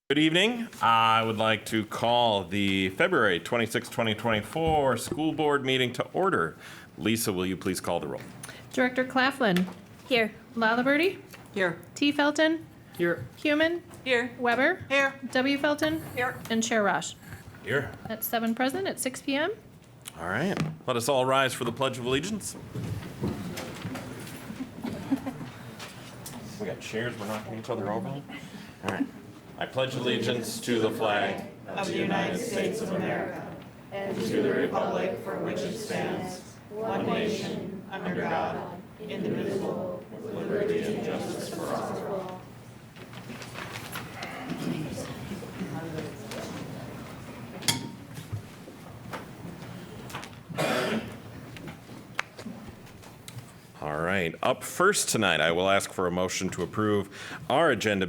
Good evening. I would like to call the February 26, 2024 school board meeting to order. Lisa, will you please call the roll? Director Claflin. Here. Lalaberty. Here. T. Felton. Here. Human. Here. Weber. Here. W. Felton. Here. And Chair Rosh. Here. That's 7 present at 6 p.m. All right. Let us all rise for the Pledge of Allegiance. We got chairs. We're knocking each other over. All right. I pledge allegiance to the flag of the United States of America and to the republic for which it stands, one nation, under God, indivisible, with liberty and justice for all. All right. Up first tonight, I will ask for a motion to approve our agenda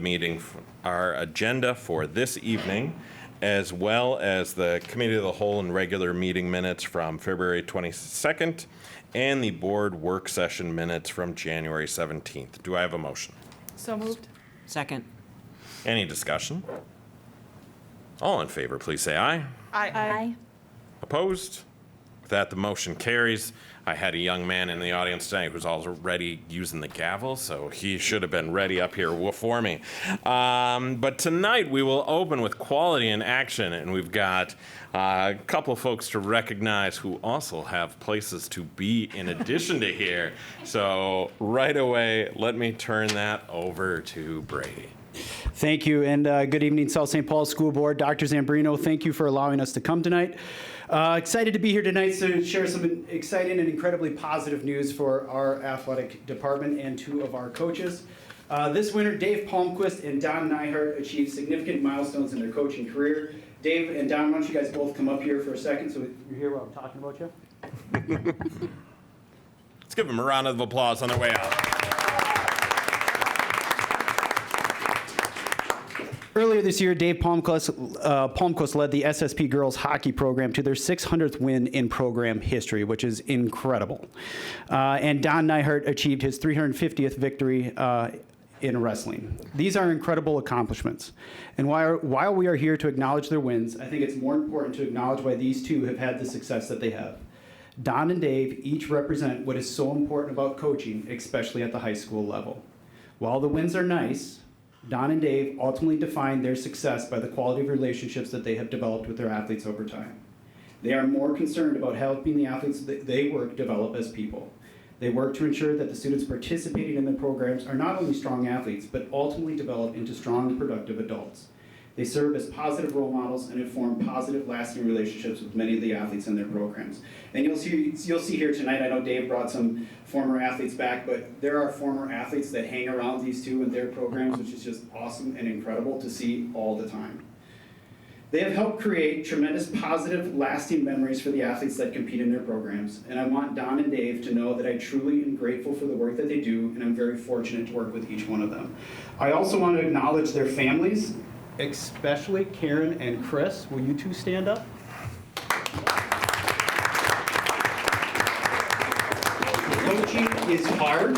for this evening, as well as the Committee of the Whole and regular meeting minutes from February 22nd and the board work session minutes from January 17th. Do I have a motion? So moved. Second. Any discussion? All in favor, please say aye. Aye. Opposed? With that, the motion carries. I had a young man in the audience tonight who's already using the gavel, so he should have been ready up here for me. But tonight we will open with quality in action, and we've got a couple of folks to recognize who also have places to be in addition to here. So right away, let me turn that over to Brady. Thank you, and good evening, South St. Paul School Board. Dr. Zambrino, thank you for allowing us to come tonight. Excited to be here tonight to share some exciting and incredibly positive news for our athletic department and 2 of our coaches. This winter, Dave Palmquist and Don Nyhart achieved significant milestones in their coaching career. Dave and Don, why don't you guys both come up here for a second so you hear what I'm talking about you? Let's give them a round of applause on their way out. Earlier this year, Dave Palmquist led the SSP girls hockey program to their 600th win in program history, which is incredible. And Don Nyhart achieved his 350th victory in wrestling. These are incredible accomplishments. And while we are here to acknowledge their wins, I think it's more important to acknowledge why these 2 have had the success that they have. Don and Dave each represent what is so important about coaching, especially at the high school level. While the wins are nice, Don and Dave ultimately define their success by the quality of relationships that they have developed with their athletes over time. They are more concerned about helping the athletes that they work develop as people. They work to ensure that the students participating in their programs are not only strong athletes, but ultimately develop into strong, productive adults. They serve as positive role models and form positive, lasting relationships with many of the athletes in their programs. And you'll see here tonight, I know Dave brought some former athletes back, but there are former athletes that hang around these 2 in their programs, which is just awesome and incredible to see all the time. They have helped create tremendous positive, lasting memories for the athletes that compete in their programs. And I want Don and Dave to know that I truly am grateful for the work that they do, and I'm very fortunate to work with each one of them. I also want to acknowledge their families, especially Karen and Chris. Will you 2 stand up? Coaching is hard,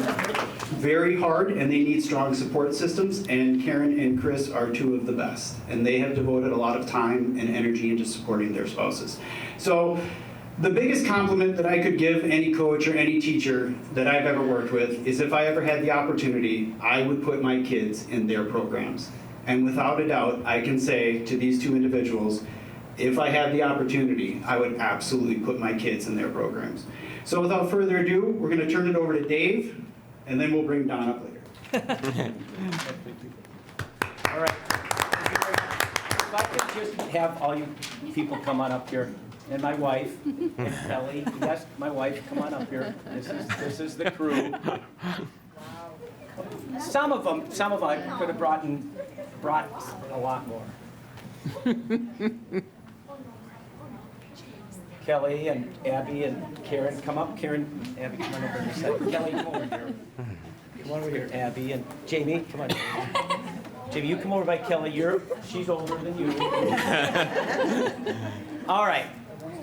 very hard, and they need strong support systems, and Karen and Chris are 2 of the best, and they have devoted a lot of time and energy into supporting their spouses. So the biggest compliment that I could give any coach or any teacher that I've ever worked with is if I ever had the opportunity, I would put my kids in their programs. And without a doubt, I can say to these 2 individuals, if I had the opportunity, I would absolutely put my kids in their programs. So without further ado, we're going to turn it over to Dave, and then we'll bring Don up later. All right. If I could just have all you people come on up here, and my wife, and Kelly. Yes, my wife, come on up here. This is the crew. Some of them I could have brought a lot more. Kelly and Abby and Karen, come up. Karen, Abby, come on over this side. Kelly, come over here. Come over here, Abby and Jamie, come on. Jamie, you come over by Kelly. She's older than you. All right.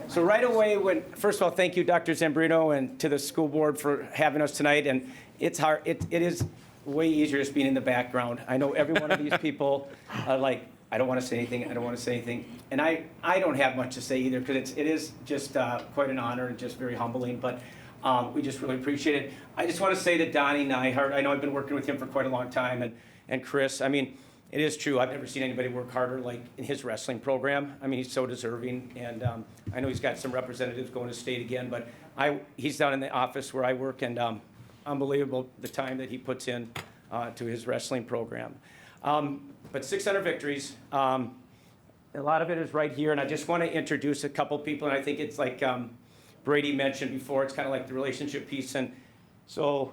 So right away, first of all, thank you, Dr. Zambrino, and to the school board for having us tonight. And it's hard. It is way easier just being in the background. I know every one of these people, like I don't want to say anything. And I don't have much to say either, because it is just quite an honor and just very humbling, but we just really appreciate it. I just want to say that Donnie Nyhart, I know I've been working with him for quite a long time, and Chris, I mean, it is true, I've never seen anybody work harder like in his wrestling program. I mean, he's so deserving, and I know he's got some representatives going to state again, but he's down in the office where I work, and unbelievable the time that he puts in to his wrestling program. But 600 victories, a lot of it is right here, and I just want to introduce a couple people, and I think it's like Brady mentioned before, it's kind of like the relationship piece. And so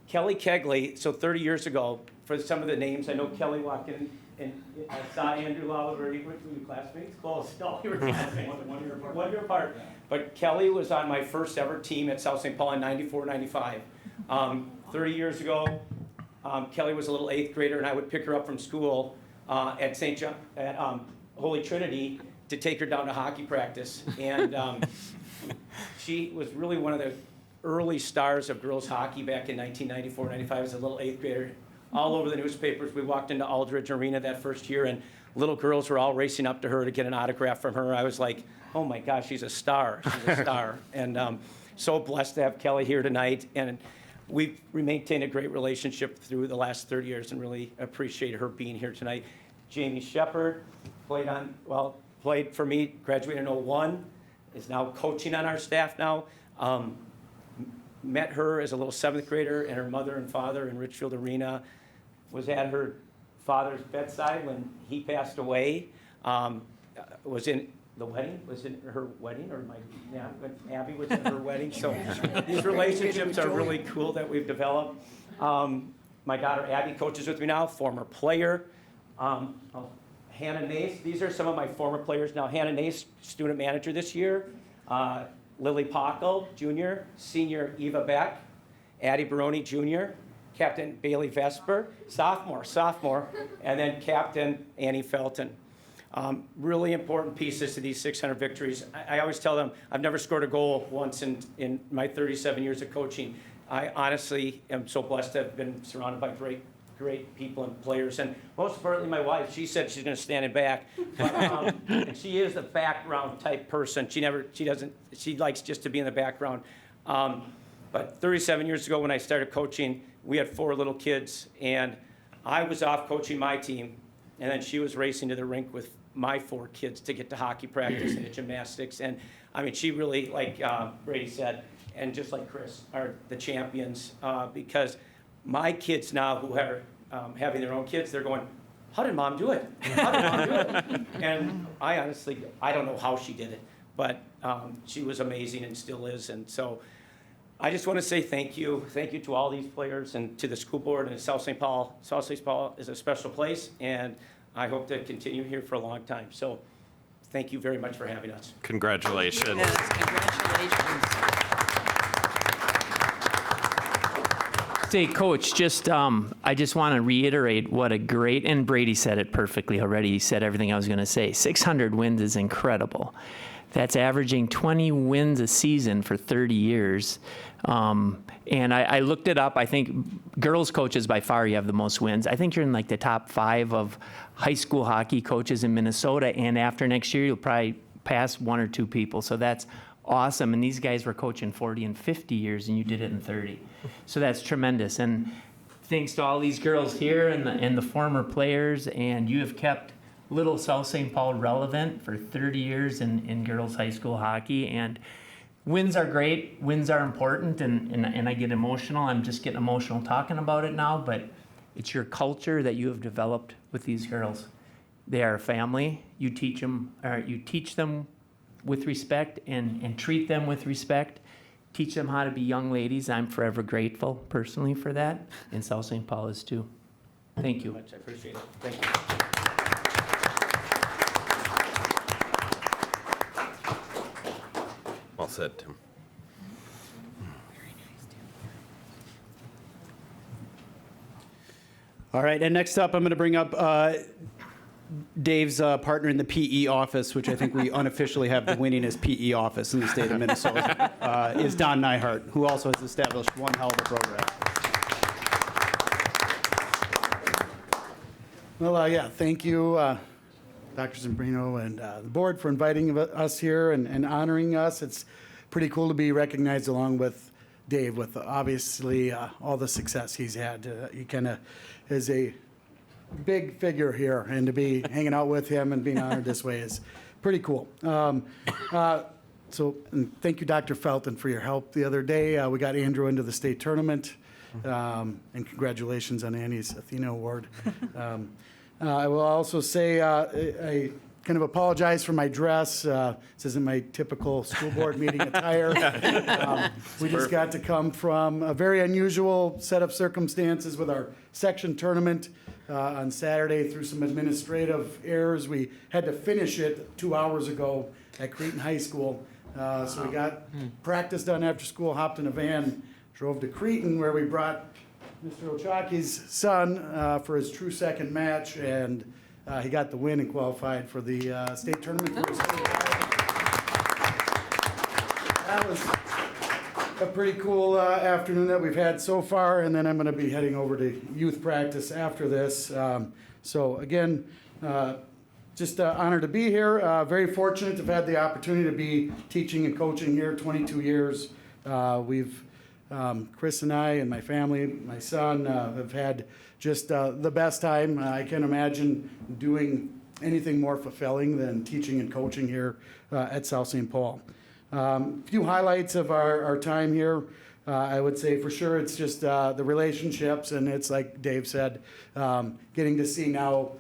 Kelly Kegley, so 30 years ago, for some of the names, I know Kelly walked in and I saw Andrew Lolliver. Were you classmates? Close. No, you were classmates. 1 year apart. But Kelly was on my first ever team at South St. Paul in 94, 95. 30 years ago, Kelly was a little 8th grader, and I would pick her up from school at St. John, at Holy Trinity, to take her down to hockey practice. And she was really one of the early stars of girls hockey back in 1994, 95 as a little 8th grader. All over the newspapers. We walked into Aldridge Arena that first year, and little girls were all racing up to her to get an autograph from her. I was like, oh my gosh, she's a star. She's a star. And so blessed to have Kelly here tonight. And we've maintained a great relationship through the last 30 years and really appreciate her being here tonight. Jamie Shepard played for me, graduated in 01, is now coaching on our staff now. Met her as a little 7th grader, and her mother and father in Richfield Arena. Was at her father's bedside when he passed away. Was in the wedding, was in her wedding, or when Abby was at her wedding. So these relationships are really cool that we've developed. My daughter Abby coaches with me now, former player. Hannah Nace, these are some of my former players now. Hannah Nace, student manager this year. Lily Pockle, junior. Senior Eva Beck. Addie Baroni, junior. Captain Bailey Vesper, sophomore. And then Captain Annie Felton. Really important pieces to these 600 victories. I always tell them I've never scored a goal once in my 37 years of coaching. I honestly am so blessed to have been surrounded by great people and players. And most importantly, my wife, she said she's going to stand in back. But, and she is a background type person. She likes just to be in the background. But 37 years ago when I started coaching, we had 4 little kids, and I was off coaching my team, and then she was racing to the rink with my 4 kids to get to hockey practice and to gymnastics. And I mean, she really, like Brady said, and just like Chris, are the champions, because my kids now who are having their own kids, they're going, how did mom do it? How did mom do it? And I honestly, I don't know how she did it, but she was amazing and still is. And so I just want to say thank you. Thank you to all these players and to the school board and South St. Paul. South St. Paul is a special place, and I hope to continue here for a long time. So thank you very much for having us. Congratulations. Yes, congratulations. Say, Coach, I just want to reiterate what a great, and Brady said it perfectly already. He said everything I was going to say. 600 wins is incredible. That's averaging 20 wins a season for 30 years. And I looked it up. I think girls coaches, by far, you have the most wins. I think you're in like the top 5 of high school hockey coaches in Minnesota. And after next year, you'll probably pass 1 or 2 people. So that's awesome. And these guys were coaching 40 and 50 years, and you did it in 30. So that's tremendous. And thanks to all these girls here and the former players, and you have kept Little South St. Paul relevant for 30 years in girls high school hockey. And wins are great. Wins are important, and I get emotional. I'm just getting emotional talking about it now, but it's your culture that you have developed with these girls. They are a family. You teach them with respect and treat them with respect. Teach them how to be young ladies. I'm forever grateful personally for that, and South St. Paul is too. Thank you. I appreciate it. Thank you. Well said, Tim. All right, and next up, I'm going to bring up Dave's partner in the PE office, which I think we unofficially have the winningest PE office in the state of Minnesota, is Don Nyhart, who also has established one hell of a program. Well, yeah, thank you. Dr. Zimbrino and the board for inviting us here and honoring us. It's pretty cool to be recognized along with Dave with obviously all the success he's had. He kind of is a big figure here, and to be hanging out with him and being honored this way is pretty cool. And thank you, Dr. Felton, for your help the other day. We got Andrew into the state tournament, and congratulations on Annie's Athena Award. I will also say I kind of apologize for my dress. This isn't my typical school board meeting attire. We just got to come from a very unusual set of circumstances with our section tournament on Saturday. Through some administrative errors, we had to finish it 2 hours ago at Cretin High School. So we got practice done after school, hopped in a van, drove to Cretin, where we brought Mr. Ochaki's son for his true second match, and he got the win and qualified for the state tournament. For his that was a pretty cool afternoon that we've had so far, and then I'm going to be heading over to youth practice after this. So again, just honored to be here. Very fortunate to have had the opportunity to be teaching and coaching here 22 years. Chris and I and my family, my son, have had just the best time. I can't imagine doing anything more fulfilling than teaching and coaching here at South St. Paul. A few highlights of our time here. I would say for sure it's just the relationships, and it's like Dave said, getting to see now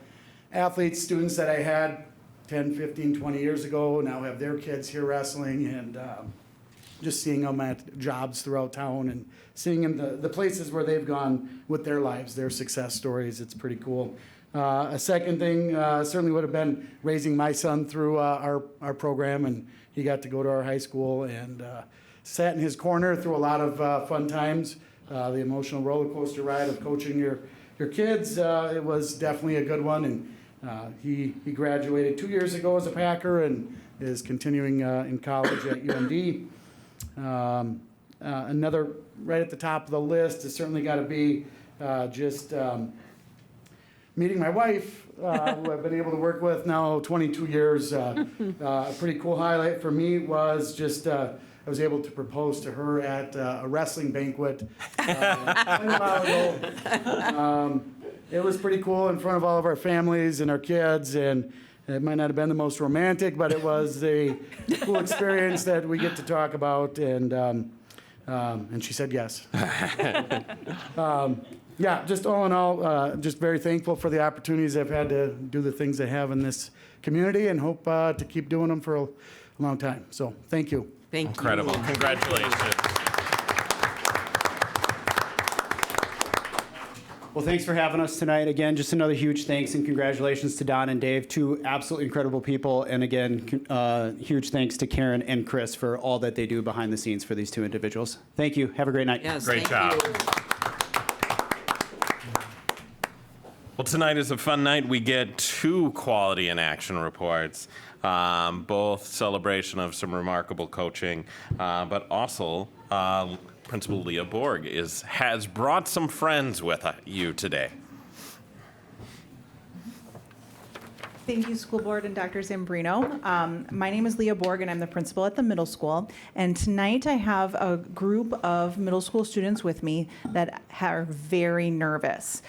athletes, students that I had 10, 15, 20 years ago now have their kids here wrestling, and just seeing them at jobs throughout town and seeing them the places where they've gone with their lives, their success stories. It's pretty cool. A second thing certainly would have been raising my son through our program, and he got to go to our high school and sat in his corner through a lot of fun times. The emotional roller coaster ride of coaching your kids, it was definitely a good one. And he graduated 2 years ago as a Packer and is continuing in college at UMD. Another right at the top of the list has certainly got to be just meeting my wife, who I've been able to work with now 22 years. A pretty cool highlight for me was just I was able to propose to her at a wrestling banquet a while ago. It was pretty cool in front of all of our families and our kids, and it might not have been the most romantic, but it was a cool experience that we get to talk about, and she said yes. Yeah, just all in all, just very thankful for the opportunities I've had to do the things I have in this community, and hope to keep doing them for a long time. So thank you. Thank you. Incredible. Congratulations. Well, thanks for having us tonight. Again, just another huge thanks and congratulations to Don and Dave, two absolutely incredible people. And again, huge thanks to Karen and Chris for all that they do behind the scenes for these two individuals. Thank you. Have a great night. Yes, Great thank job. you. Well, tonight is a fun night. We get 2 quality in action reports, both celebration of some remarkable coaching, but also Principal Leah Borg has brought some friends with you today. Thank you, School Board and Dr. Zimbrino. My name is Leah Borg, and I'm the principal at the middle school. And tonight I have a group of middle school students with me that are very nervous.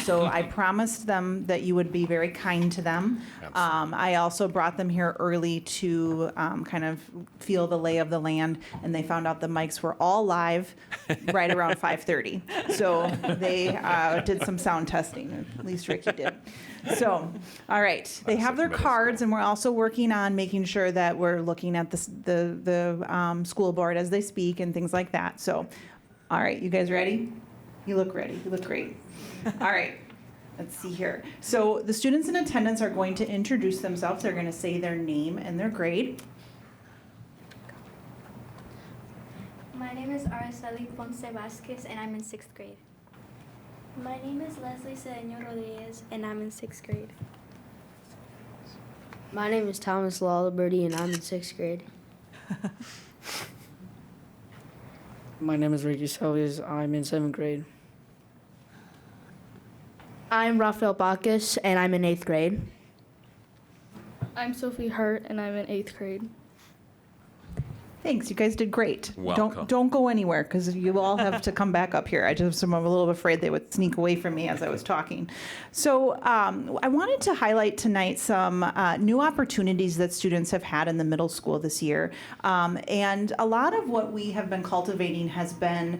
So I promised them that you would be very kind to them. I also brought them here early to kind of feel the lay of the land, and they found out the mics were all live right around 5:30. So they did some sound testing, at least Ricky did. So, all right, they have their cards, and we're also working on making sure that we're looking at the school board as they speak and things like that. So, all right, you guys ready? You look ready. You look great. All right, let's see here. So the students in attendance are going to introduce themselves. They're going to say their name and their grade. My name is Araceli Ponce Vasquez, and I'm in 6th grade. My name is Leslie Cedeño Rodriguez, and I'm in 6th grade. My name is Thomas Lalaberty, and I'm in 6th grade. My name is Ricky Selvies. I'm in 7th grade. I'm Rafael Bacchus, and I'm in 8th grade. I'm Sophie Hart, and I'm in 8th grade. Thanks, you guys did great. Welcome. Don't go anywhere, because you all have to come back up here. I'm a little afraid they would sneak away from me as I was talking. So I wanted to highlight tonight some new opportunities that students have had in the middle school this year. And a lot of what we have been cultivating has been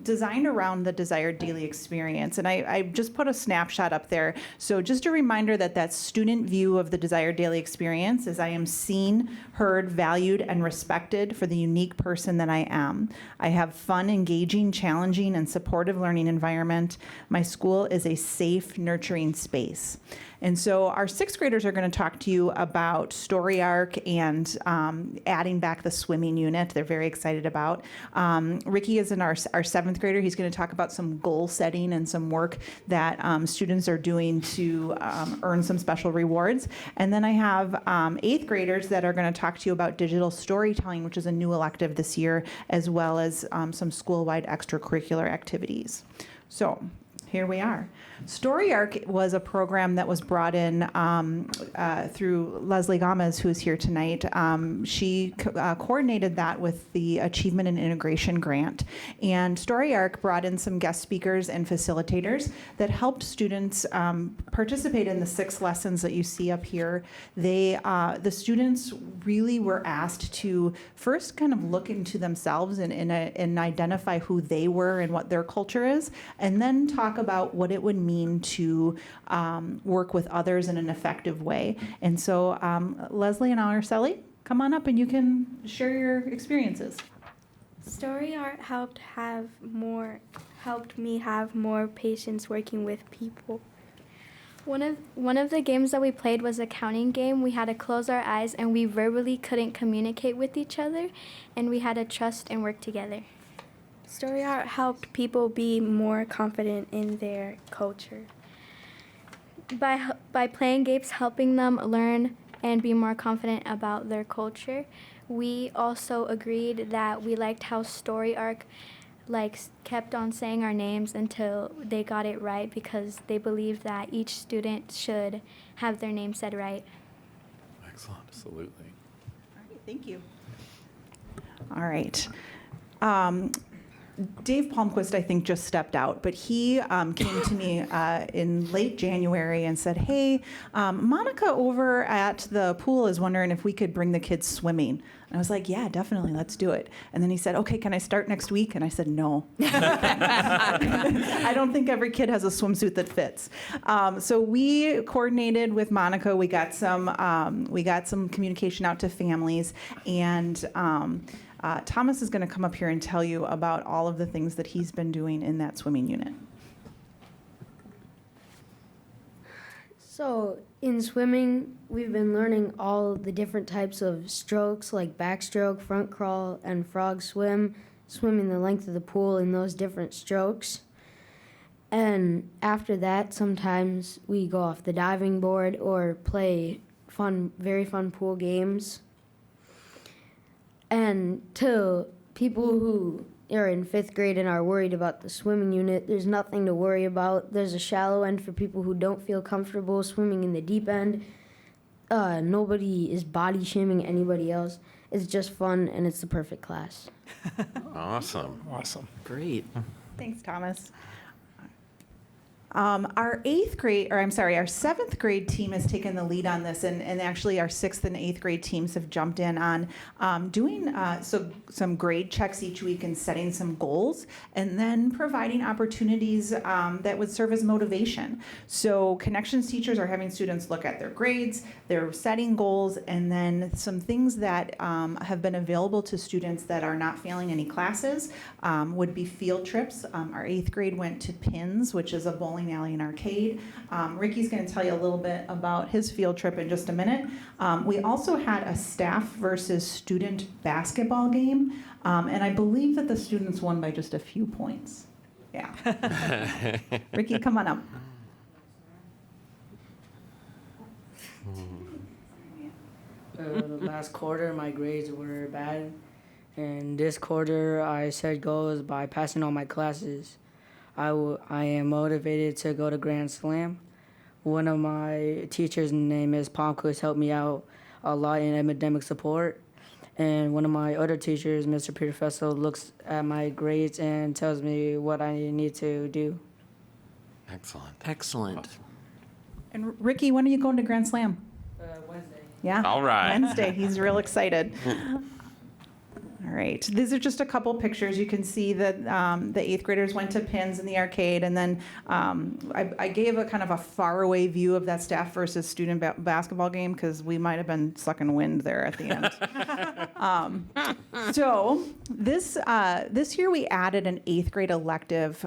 designed around the desired daily experience. And I just put a snapshot up there. So just a reminder that student view of the desired daily experience is I am seen, heard, valued, and respected for the unique person that I am. I have fun, engaging, challenging, and supportive learning environment. My school is a safe, nurturing space. And so our 6th graders are going to talk to you about Story Arc and adding back the swimming unit. They're very excited about. Ricky is our 7th grader. He's going to talk about some goal setting and some work that students are doing to earn some special rewards. And then I have 8th graders that are going to talk to you about digital storytelling, which is a new elective this year, as well as some school-wide extracurricular activities. So here we are. Story Arc was a program that was brought in through Leslie Gomez, who is here tonight. She coordinated that with the Achievement and Integration Grant. And Story Arc brought in some guest speakers and facilitators that helped students participate in the 6 lessons that you see up here. The students really were asked to first kind of look into themselves and identify who they were and what their culture is, and then talk about what it would mean to work with others in an effective way. And so Leslie and Araceli, come on up and you can share your experiences. Story art helped me have more patience working with people. One of the games that we played was a counting game. We had to close our eyes and we verbally couldn't communicate with each other, and we had to trust and work together. Story art helped people be more confident in their culture. By playing games, helping them learn and be more confident about their culture, we also agreed that we liked how Story Arc kept on saying our names until they got it right, because they believed that each student should have their name said right. Excellent. Absolutely. All right, thank you. All right. Dave Palmquist, I think, just stepped out, but he came to me in late January and said, hey, Monica over at the pool is wondering if we could bring the kids swimming. And I was like, yeah, definitely, let's do it. And then he said, okay, can I start next week? And I said, no. I don't think every kid has a swimsuit that fits. So we coordinated with Monica. We got some communication out to families, and Thomas is going to come up here and tell you about all of the things that he's been doing in that swimming unit. So in swimming, we've been learning all the different types of strokes, like backstroke, front crawl, and frog swim, swimming the length of the pool in those different strokes. And after that, sometimes we go off the diving board or play very fun pool games. And to people who are in 5th grade and are worried about the swimming unit, there's nothing to worry about. There's a shallow end for people who don't feel comfortable swimming in the deep end. Nobody is body shaming anybody else. It's just fun, and it's the perfect class. Awesome. Great. Thanks, Thomas. Our 7th grade team has taken the lead on this, and actually our 6th and 8th grade teams have jumped in on doing some grade checks each week and setting some goals, and then providing opportunities that would serve as motivation. So Connections teachers are having students look at their grades, they're setting goals, and then some things that have been available to students that are not failing any classes would be field trips. Our 8th grade went to Pins, which is a bowling alley and arcade. Ricky's going to tell you a little bit about his field trip in just a minute. We also had a staff versus student basketball game, and I believe that the students won by just a few points. Yeah. Ricky, come on up. Last quarter, my grades were bad, and this quarter, I set goals by passing all my classes. I am motivated to go to Grand Slam, one of my teachers' name is Palmquist, helped me out a lot in academic support. And one of my other teachers, Mr. Peter Fessel, looks at my grades and tells me what I need to do. Excellent. Excellent. And Ricky, when are you going to Grand Slam? Wednesday. Yeah. All right. Wednesday. He's real excited. All right. These are just a couple pictures. You can see that the 8th graders went to pins in the arcade, and then I gave a kind of a faraway view of that staff versus student basketball game because we might have been sucking wind there at the end. So this year we added an 8th grade elective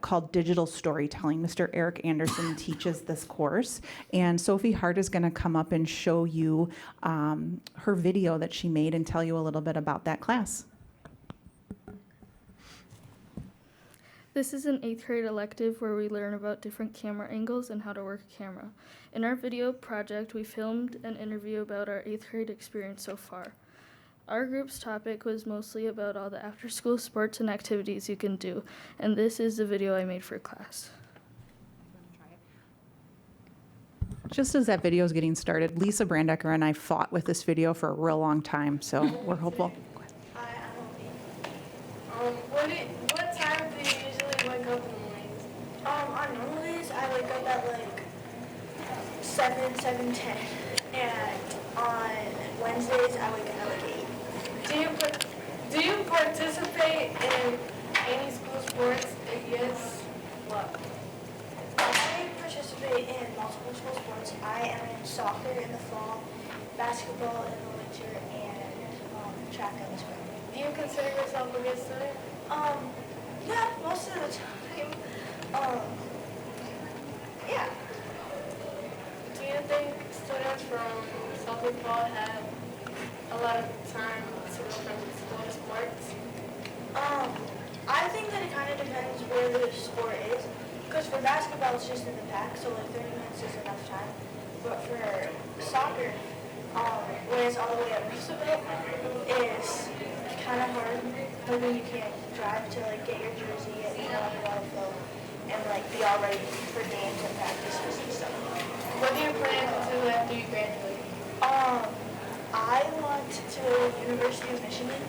called digital storytelling. Mr. Eric Anderson teaches this course, and Sophie Hart is going to come up and show you her video that she made and tell you a little bit about that class. This is an 8th grade elective where we learn about different camera angles and how to work a camera. In our video project, we filmed an interview about our 8th grade experience so far. Our group's topic was mostly about all the after-school sports and activities you can do, and this is the video I made for class. Just as that video is getting started, Lisa Brandecker and I fought with this video for a real long time, so we're hopeful. What time do you usually wake up in the mornings? On normal days, I wake up at like 7:10, and on Wednesdays, I wake up at like 8. Do you participate in any school sports? If yes, what? I participate in multiple school sports. I am in soccer in the fall, basketball in the winter, and track in the spring. Do you consider yourself a good student? Yeah, most of the time. Yeah. Do you think students from Southwood Fall have a lot of time to go to sports? I think that it kind of depends where the sport is. Because for basketball, it's just in the pack, so like 30 minutes is enough time. But for soccer, where it's all the way at Roosevelt, is kind of hard. But then you can't drive to like get your jersey and a lot of film and like be all ready for games and practices and stuff. What do you plan to do after you graduate? I want to go to University of Michigan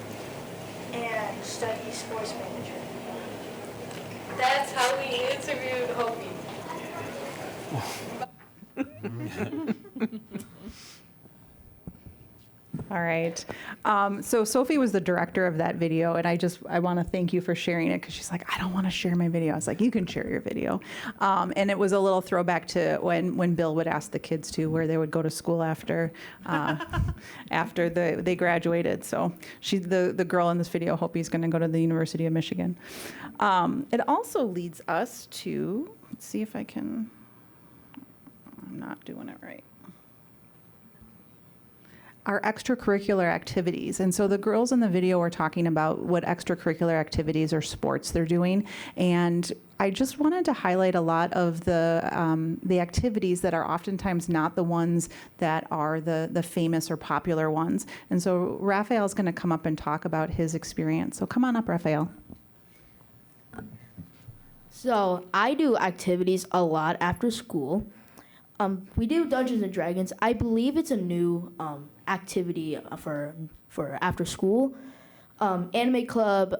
and study sports management. That's how we interviewed Hopi. All right. So Sophie was the director of that video, and I want to thank you for sharing it because she's like, I don't want to share my video. I was like, you can share your video. And it was a little throwback to when Bill would ask the kids to where they would go to school after they graduated. So the girl in this video, Hopi's going to go to the University of Michigan. It also leads us to, let's see if I'm not doing it right. Our extracurricular activities. And so the girls in the video were talking about what extracurricular activities or sports they're doing. And I just wanted to highlight a lot of the activities that are oftentimes not the ones that are the famous or popular ones. And so Raphael's going to come up and talk about his experience. So come on up, Raphael. So I do activities a lot after school. We do Dungeons and Dragons. I believe it's a new activity for after school. Anime club.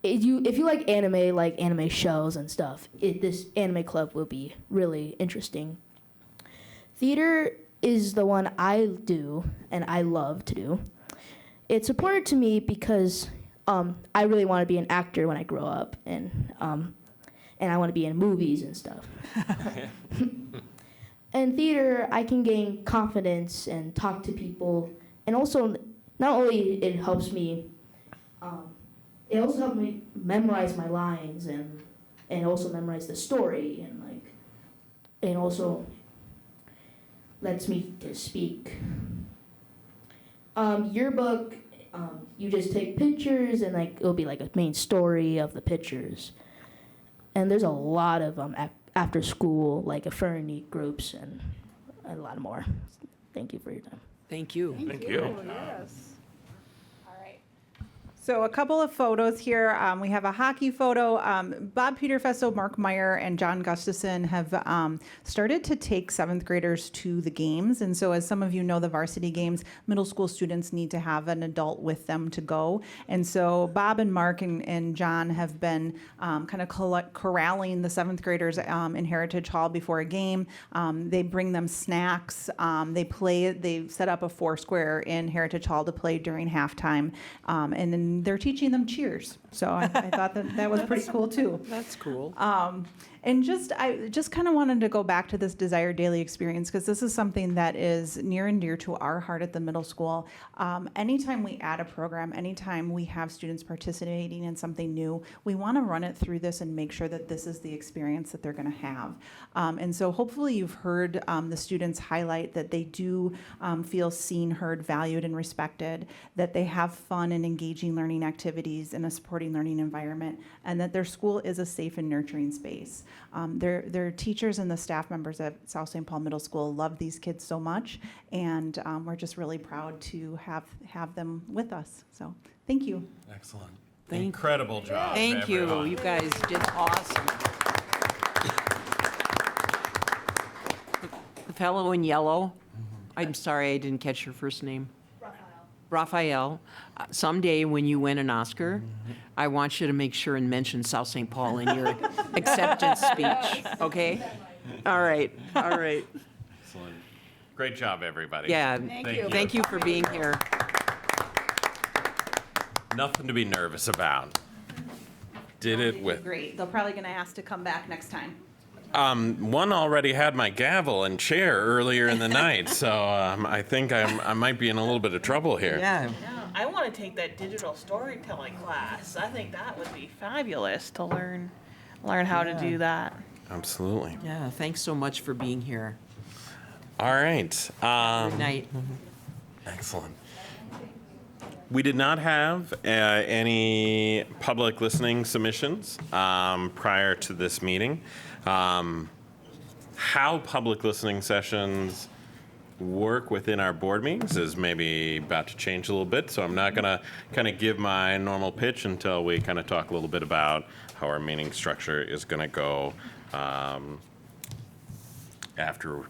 If you like anime shows and stuff, this anime club will be really interesting. Theater is the one I do and I love to do. It's important to me because I really want to be an actor when I grow up, and I want to be in movies and stuff. In theater, I can gain confidence and talk to people, and also not only it helps me, it also helps me memorize my lines and also memorize the story, and also lets me to speak. Yearbook, you just take pictures and it'll be like a main story of the pictures. And there's a lot of after school, affinity groups and a lot more. Thank you for your time. Thank you. Thank you. Yes. All right. So a couple of photos here. We have a hockey photo. Bob Peterfesto, Mark Meyer, and John Gustafson have started to take 7th graders to the games. And so as some of you know, the varsity games, middle school students need to have an adult with them to go. And so Bob and Mark and John have been kind of corralling the 7th graders in Heritage Hall before a game. They bring them snacks. They set up a 4-square in Heritage Hall to play during halftime. And then they're teaching them cheers. So I thought that was pretty cool too. That's cool. And I just kind of wanted to go back to this desired daily experience because this is something that is near and dear to our heart at the middle school. Anytime we add a program, anytime we have students participating in something new, we want to run it through this and make sure that this is the experience that they're going to have. And so hopefully you've heard the students highlight that they do feel seen, heard, valued, and respected, that they have fun and engaging learning activities in a supporting learning environment, and that their school is a safe and nurturing space. Their teachers and the staff members at South St. Paul Middle School love these kids so much, and we're just really proud to have them with us. So thank you. Excellent. Incredible job. Thank you. everyone. You guys did awesome. The fellow in yellow, I'm sorry I didn't catch your first name. Raphael. Someday when you win an Oscar, I want you to make sure and mention South St. Paul in your acceptance speech, okay? All right, all right. Excellent. Great job, everybody. Yeah, Thank thank you for being here. Nothing to be nervous about. Did it with. Great. They're probably going to ask to come back next time. One already had my gavel and chair earlier in the night, so I think I might be in a little bit of trouble here. Yeah. Yeah, I want to take that digital storytelling class. I think that would be fabulous to learn how to do that. Absolutely. Yeah, thanks so much for being here. All right. Good night. Excellent. We did not have any public listening submissions prior to this meeting. How public listening sessions work within our board meetings is maybe about to change a little bit, so I'm not going to kind of give my normal pitch until we kind of talk a little bit about how our meeting structure is going to go after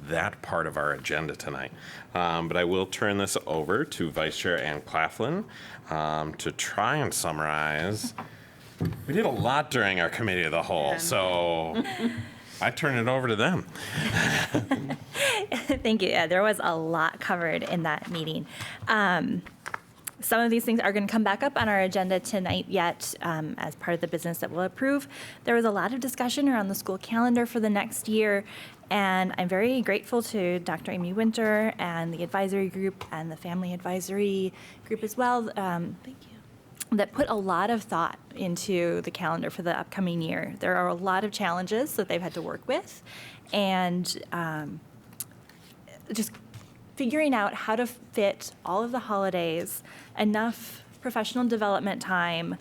that part of our agenda tonight. But I will turn this over to Vice Chair Ann Claflin to try and summarize. We did a lot during our committee of the whole, so I turn it over to them. Thank you. Yeah, there was a lot covered in that meeting. Some of these things are going to come back up on our agenda tonight yet as part of the business that we'll approve. There was a lot of discussion around the school calendar for the next year, and I'm very grateful to Dr. Amy Winter and the advisory group and the family advisory group as well. Thank you. That put a lot of thought into the calendar for the upcoming year. There are a lot of challenges that they've had to work with, and just figuring out how to fit all of the holidays, enough professional development time,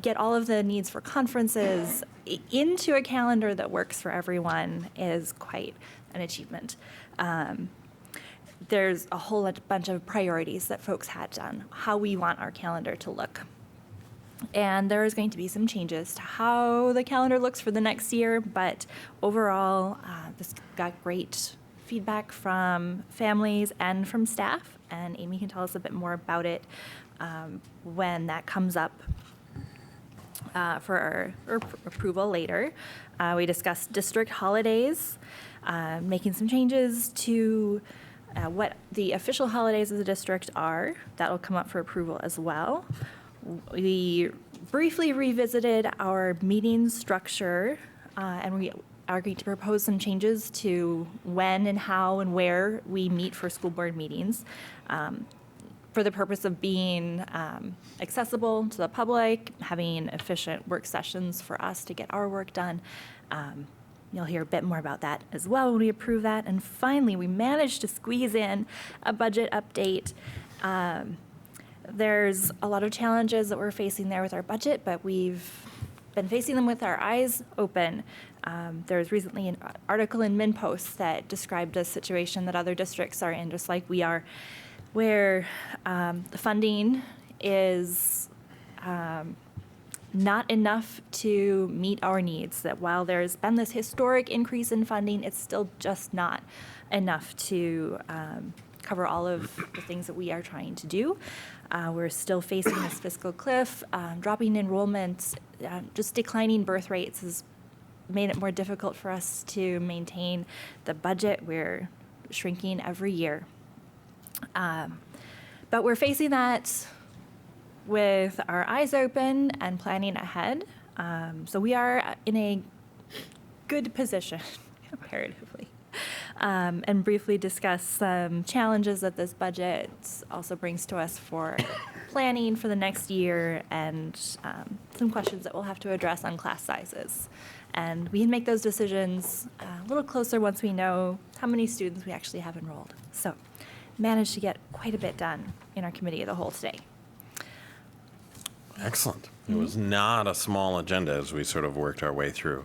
get all of the needs for conferences into a calendar that works for everyone is quite an achievement. There's a whole bunch of priorities that folks had on how we want our calendar to look. And there is going to be some changes to how the calendar looks for the next year, but overall, this got great feedback from families and from staff, and Amy can tell us a bit more about it when that comes up for our approval later. We discussed district holidays, making some changes to what the official holidays of the district are. That'll come up for approval as well. We briefly revisited our meeting structure, and we are going to propose some changes to when and how and where we meet for school board meetings for the purpose of being accessible to the public, having efficient work sessions for us to get our work done. You'll hear a bit more about that as well when we approve that. And finally, we managed to squeeze in a budget update. There's a lot of challenges that we're facing there with our budget, but we've been facing them with our eyes open. There was recently an article in MinPost that described a situation that other districts are in, just like we are, where the funding is not enough to meet our needs. That while there's been this historic increase in funding, it's still just not enough to cover all of the things that we are trying to do. We're still facing this fiscal cliff, dropping enrollments, just declining birth rates has made it more difficult for us to maintain the budget. We're shrinking every year. But we're facing that with our eyes open and planning ahead. So we are in a good position, comparatively. And briefly discuss some challenges that this budget also brings to us for planning for the next year, and some questions that we'll have to address on class sizes. And we can make those decisions a little closer once we know how many students we actually have enrolled. So managed to get quite a bit done in our committee of the whole today. Excellent. It was not a small agenda as we sort of worked our way through.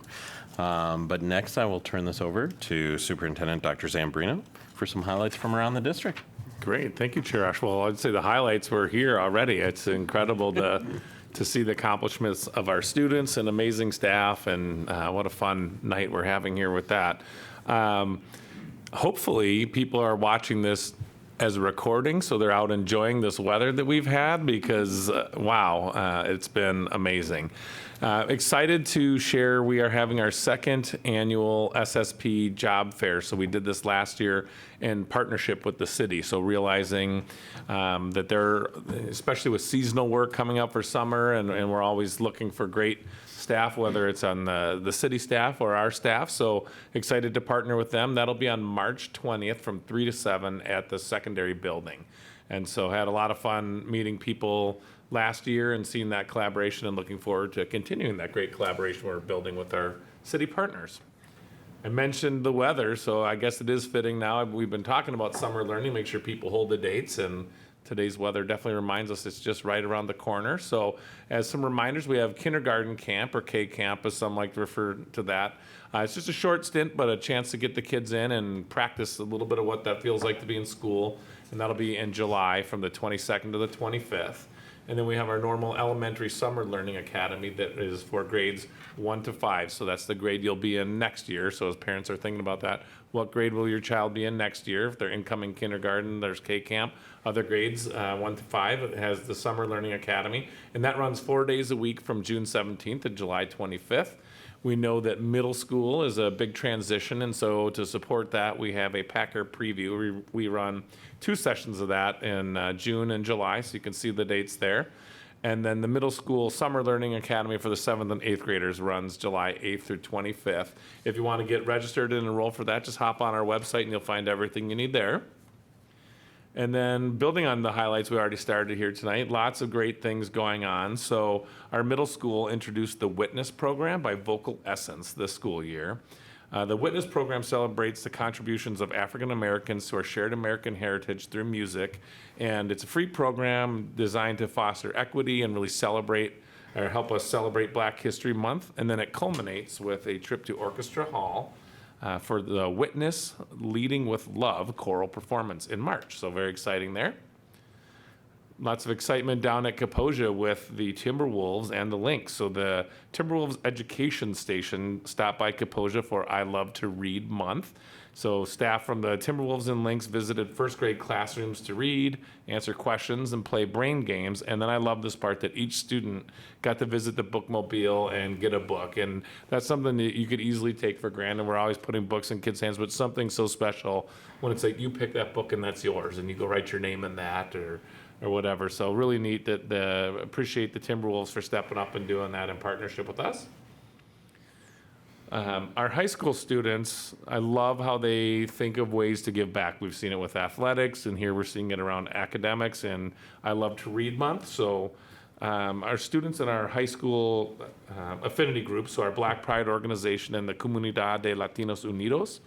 But next, I will turn this over to Superintendent Dr. Zambrino for some highlights from around the district. Great. Thank you, Chair Ashwell. I'd say the highlights were here already. It's incredible to see the accomplishments of our students and amazing staff, and what a fun night we're having here with that. Hopefully, people are watching this as a recording, so they're out enjoying this weather that we've had, because wow, it's been amazing. Excited to share we are having our second annual SSP job fair. So we did this last year in partnership with the city. So realizing that they're, especially with seasonal work coming up for summer, and we're always looking for great staff, whether it's on the city staff or our staff. So excited to partner with them. That'll be on March 20th from 3 to 7 at the secondary building. And so had a lot of fun meeting people last year and seeing that collaboration, and looking forward to continuing that great collaboration we're building with our city partners. I mentioned the weather, so I guess it is fitting now. We've been talking about summer learning, make sure people hold the dates, and today's weather definitely reminds us it's just right around the corner. So as some reminders, we have kindergarten camp, or K-Camp as some like to refer to that. It's just a short stint, but a chance to get the kids in and practice a little bit of what that feels like to be in school. And that'll be in July from the 22nd to the 25th. And then we have our normal elementary summer learning academy that is for grades 1 to 5. So that's the grade you'll be in next year. So as parents are thinking about that, what grade will your child be in next year? If they're incoming kindergarten, there's K-Camp. Other grades, 1 to 5, it has the summer learning academy. And that runs 4 days a week from June 17th to July 25th. We know that middle school is a big transition, and so to support that, we have a Packer preview. We run 2 sessions of that in June and July, so you can see the dates there. And then the middle school summer learning academy for the 7th and 8th graders runs July 8th through 25th. If you want to get registered and enroll for that, just hop on our website and you'll find everything you need there. And then building on the highlights we already started here tonight, lots of great things going on. So our middle school introduced the Witness program by Vocal Essence this school year. The Witness program celebrates the contributions of African Americans to our shared American heritage through music. And it's a free program designed to foster equity and really celebrate, or help us celebrate Black History Month. And then it culminates with a trip to Orchestra Hall for the Witness Leading with Love choral performance in March. So very exciting there. Lots of excitement down at Kaposia with the Timberwolves and the Lynx. So the Timberwolves Education Station stopped by Kaposia for I Love to Read Month. So staff from the Timberwolves and Lynx visited first grade classrooms to read, answer questions, and play brain games. And then I love this part that each student got to visit the bookmobile and get a book. And that's something that you could easily take for granted. We're always putting books in kids' hands, but something so special when it's like you pick that book and that's yours, and you go write your name in that or whatever. So really neat that appreciate the Timberwolves for stepping up and doing that in partnership with us. Our high school students, I love how they think of ways to give back. We've seen it with athletics, and here we're seeing it around academics and I Love to Read Month. So our students in our high school affinity groups, so our Black Pride organization and the Comunidad de Latinos Unidos,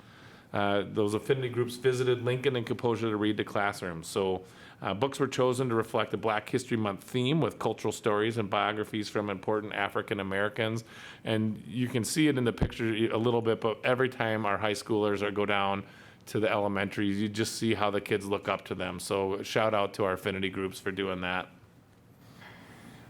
those affinity groups visited Lincoln and Kaposia to read to classrooms. So books were chosen to reflect the Black History Month theme with cultural stories and biographies from important African Americans. And you can see it in the picture a little bit, but every time our high schoolers go down to the elementaries, you just see how the kids look up to them. So shout out to our affinity groups for doing that.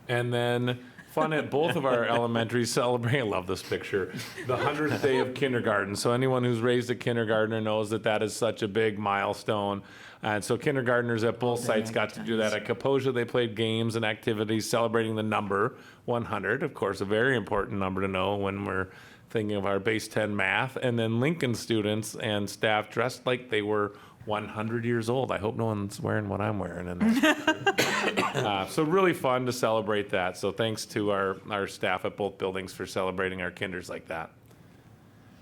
And then fun at both of our elementaries celebrating, I love this picture, the 100th day of kindergarten. So anyone who's raised a kindergartner knows that that is such a big milestone. And so kindergartners at both sites got to do that. At Kaposia, they played games and activities celebrating the number 100, of course, a very important number to know when we're thinking of our base 10 math. And then Lincoln students and staff dressed like they were 100 years old. I hope no one's wearing what I'm wearing in that. So really fun to celebrate that. So thanks to our staff at both buildings for celebrating our kinders like that.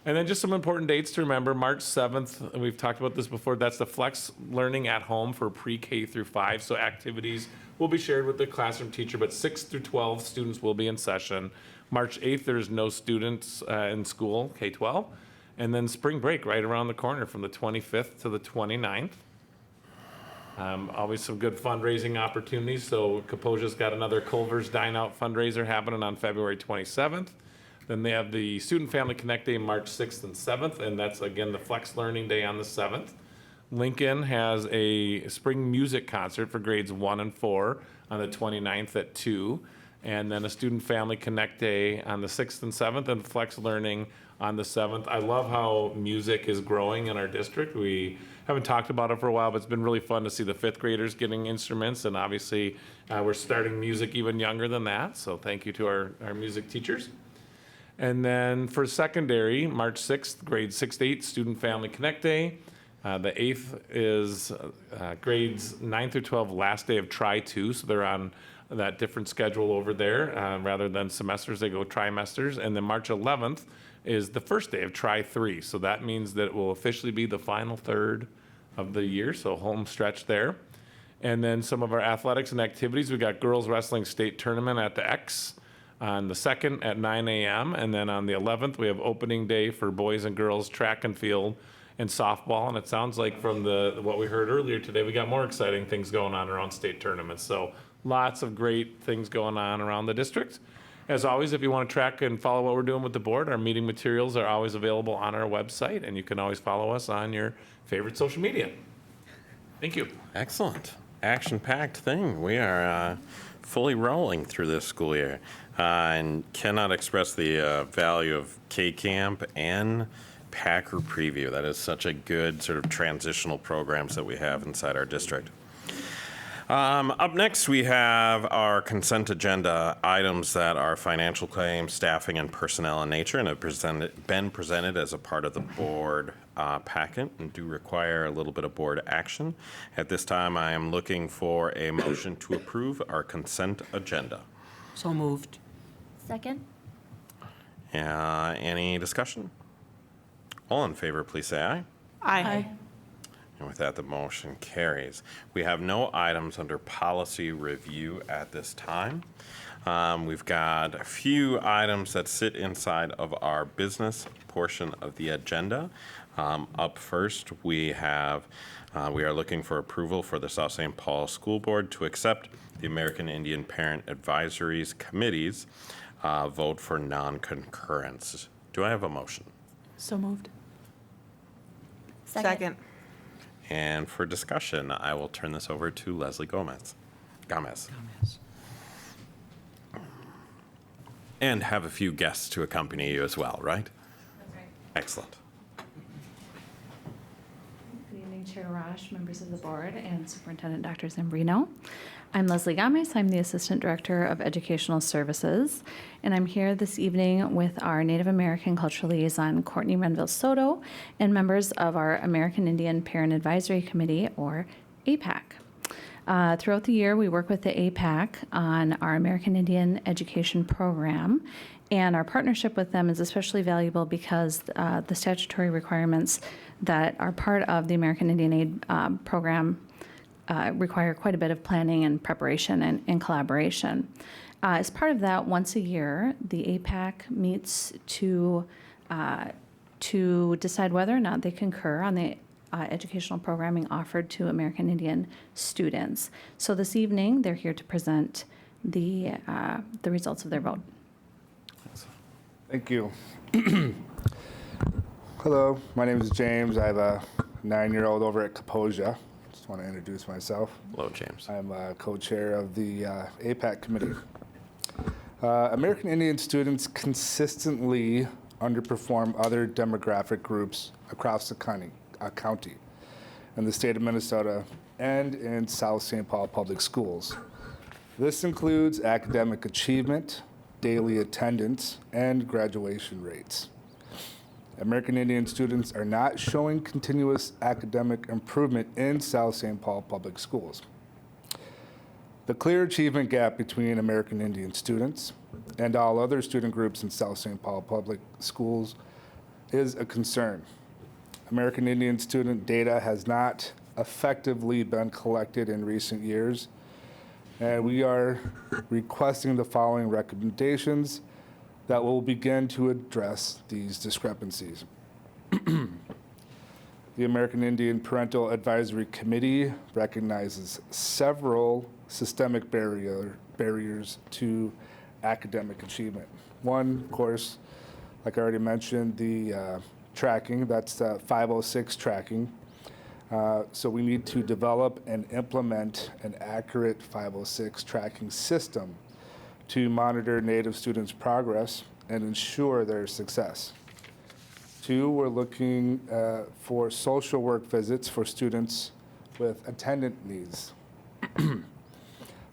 And then just some important dates to remember. March 7th, and we've talked about this before, that's the Flex Learning at Home for pre-K through 5. So activities will be shared with the classroom teacher, but 6 through 12 students will be in session. March 8th, there's no students in school, K-12. And then spring break right around the corner from the 25th to the 29th. Always some good fundraising opportunities. So Kaposia's got another Culver's Dine Out fundraiser happening on February 27th. Then they have the Student Family Connect Day March 6th and 7th, and that's again the Flex Learning Day on the 7th. Lincoln has a spring music concert for grades 1 and 4 on the 29th at 2. And then a Student Family Connect Day on the 6th and 7th, and Flex Learning on the 7th. I love how music is growing in our district. We haven't talked about it for a while, but it's been really fun to see the 5th graders getting instruments, and obviously we're starting music even younger than that, so thank you to our music teachers. And then for secondary, March 6th, grades 6 to 8, Student Family Connect Day. The 8th is grades 9 through 12, last day of Try-2, so they're on that different schedule over there. Rather than semesters, they go trimesters. And then March 11th is the first day of Try-3, so that means that it will officially be the final third of the year, so home stretch there. And then some of our athletics and activities, we got girls wrestling state tournament at the X on the 2nd at 9 a.m. And then on the 11th, we have opening day for boys and girls track and field and softball. And it sounds like from what we heard earlier today, we got more exciting things going on around state tournaments. So lots of great things going on around the district. As always, if you want to track and follow what we're doing with the board, our meeting materials are always available on our website, and you can always follow us on your favorite social media. Thank you. Excellent. Action-packed thing. We are fully rolling through this school year, and cannot express the value of K-Camp and Packer Preview. That is such a good sort of transitional programs that we have inside our district. Up next, we have our consent agenda items that are financial claims, staffing, and personnel in nature, and have been presented as a part of the board packet and do require a little bit of board action. At this time, I am looking for a motion to approve our consent agenda. So moved. Second? Any discussion? All in favor, please say aye. Aye. And with that, the motion carries. We have no items under policy review at this time. We've got a few items that sit inside of our business portion of the agenda. Up first, we are looking for approval for the South St. Paul School Board to accept the American Indian Parent Advisories Committee's vote for non-concurrence. Do I have a motion? So moved. Second. And for discussion, I will turn this over to Leslie Gomez. And have a few guests to accompany you as well, right? That's right. Excellent. Good evening, Chair Rosh, members of the board, and Superintendent Dr. Zambrino. I'm Leslie Gomez. I'm the Assistant Director of Educational Services, and I'm here this evening with our Native American Cultural Liaison, Courtney Renville Soto, and members of our American Indian Parent Advisory Committee, or APAC. Throughout the year, we work with the APAC on our American Indian Education Program, and our partnership with them is especially valuable because the statutory requirements that are part of the American Indian Aid Program require quite a bit of planning and preparation and collaboration. As part of that, once a year, the APAC meets to decide whether or not they concur on the educational programming offered to American Indian students. So this evening, they're here to present the results of their vote. Thank you. Hello, my name is James. I have a 9-year-old over at Kaposia. Just want to introduce myself. Hello, James. I'm co-chair of the APAC committee. American Indian students consistently underperform other demographic groups across the county in the state of Minnesota and in South St. Paul Public Schools. This includes academic achievement, daily attendance, and graduation rates. American Indian students are not showing continuous academic improvement in South St. Paul Public Schools. The clear achievement gap between American Indian students and all other student groups in South St. Paul Public Schools is a concern. American Indian student data has not effectively been collected in recent years, and we are requesting the following recommendations that will begin to address these discrepancies. The American Indian Parental Advisory Committee recognizes several systemic barriers to academic achievement. One, of course, like I already mentioned, the tracking, that's 506 tracking. So we need to develop and implement an accurate 506 tracking system to monitor Native students' progress and ensure their success. Two, we're looking for social work visits for students with attendant needs.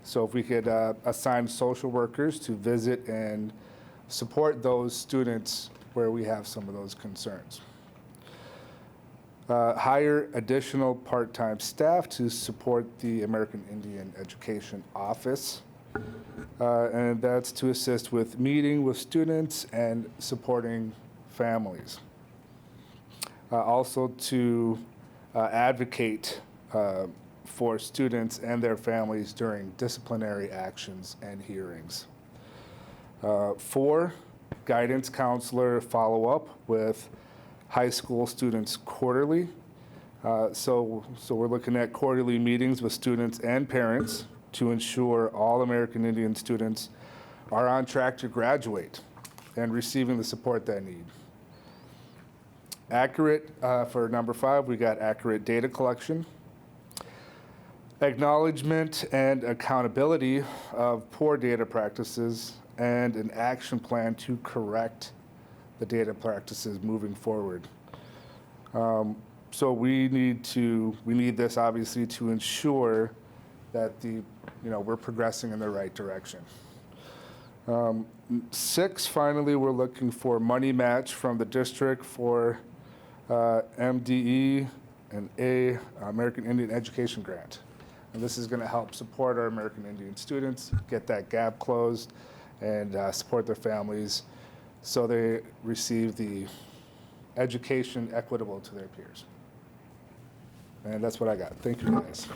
So if we could assign social workers to visit and support those students where we have some of those concerns. Hire additional part-time staff to support the American Indian Education Office. And that's to assist with meeting with students and supporting families. Also to advocate for students and their families during disciplinary actions and hearings. 4, guidance counselor follow-up with high school students quarterly. So we're looking at quarterly meetings with students and parents to ensure all American Indian students are on track to graduate and receiving the support they need. Accurate, for number 5, we got accurate data collection. Acknowledgement and accountability of poor data practices and an action plan to correct the data practices moving forward. So we need this obviously to ensure that we're progressing in the right direction. 6, finally, we're looking for money match from the district for MDE and American Indian Education Grant. And this is going to help support our American Indian students, get that gap closed, and support their families so they receive the education equitable to their peers. And that's what I got. Thank you, guys.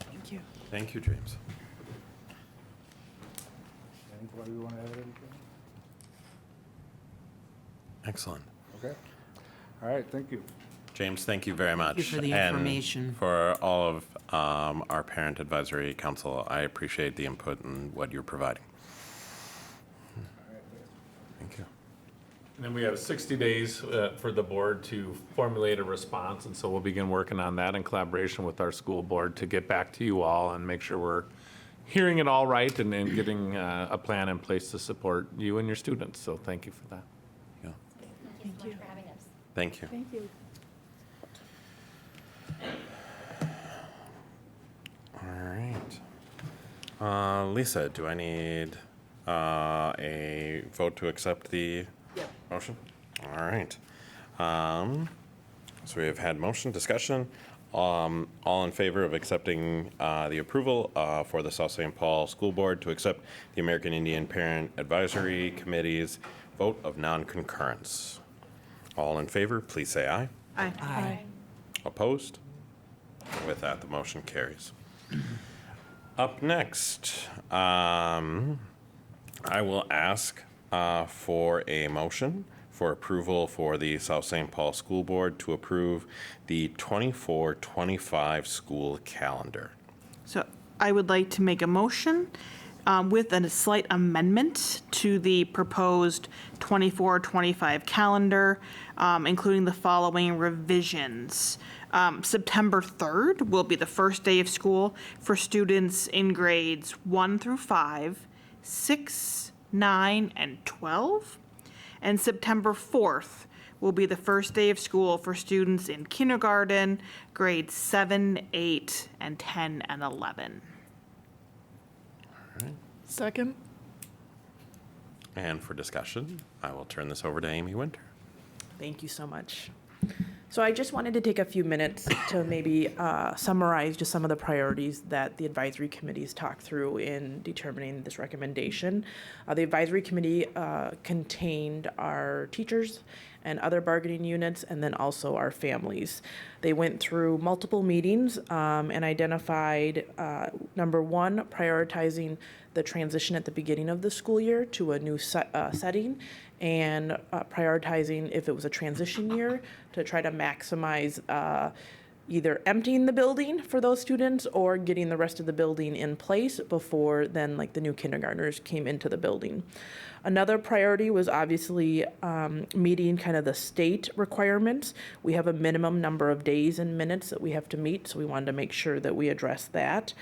Thank you. Thank you, James. Anybody want to add anything? Excellent. Okay. All right, thank you. James, thank you very much. Thank you for the information. And for all of our Parent Advisory Council, I appreciate the input and what you're providing. Thank you. And then we have 60 days for the board to formulate a response, and so we'll begin working on that in collaboration with our school board to get back to you all and make sure we're hearing it all right and getting a plan in place to support you and your students. So thank you for that. Yeah. Thank you so much for having us. Thank you. Thank you. All right. Lisa, do I need a vote to accept the motion? All right. So we have had motion, discussion. All in favor of accepting the approval for the South St. Paul School Board to accept the American Indian Parent Advisory Committee's vote of non-concurrence? All in favor, please say aye. Aye. Aye. Opposed? With that, the motion carries. Up next, I will ask for a motion for approval for the South St. Paul School Board to approve the 24-25 school calendar. So I would like to make a motion with a slight amendment to the proposed 24-25 calendar, including the following revisions. September 3rd will be the first day of school for students in grades 1 through 5, 6, 9, and 12. And September 4th will be the first day of school for students in kindergarten, grades 7, 8, and 10, and 11. Second. And for discussion, I will turn this over to Amy Winter. Thank you so much. So I just wanted to take a few minutes to maybe summarize just some of the priorities that the advisory committees talked through in determining this recommendation. The advisory committee contained our teachers and other bargaining units, and then also our families. They went through multiple meetings and identified, number one, prioritizing the transition at the beginning of the school year to a new setting, and prioritizing if it was a transition year to try to maximize either emptying the building for those students or getting the rest of the building in place before then like the new kindergartners came into the building. Another priority was obviously meeting kind of the state requirements. We have a minimum number of days and minutes that we have to meet, so we wanted to make sure that we address that.